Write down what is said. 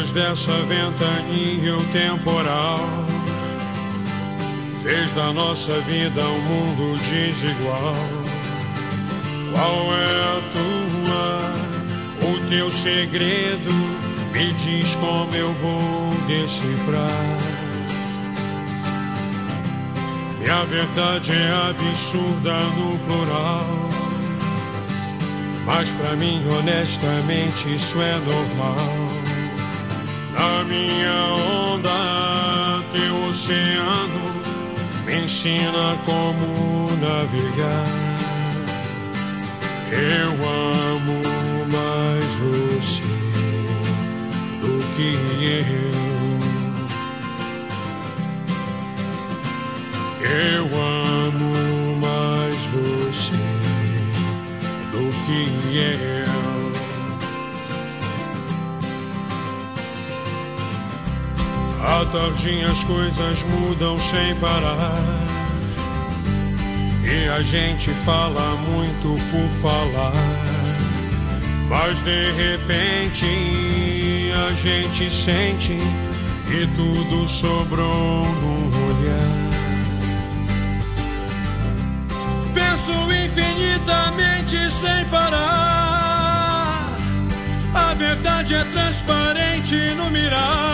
Depois dessa ventania o temporal fez da nossa vida um mundo desigual. Qual é a tua, o teu segredo? Me diz como eu vou decifrar. Minha verdade é absurda no plural, mas pra mim honestamente isso é normal. Na minha onda, teu oceano me ensina como navegar. Eu amo mais você do que eu amo mais você do que eu. À tardinha as coisas mudam sem parar, e a gente fala muito por falar, mas de repente a gente sente que tudo sobrou no olhar. Penso infinitamente sem parar, a verdade é transparente no mirar.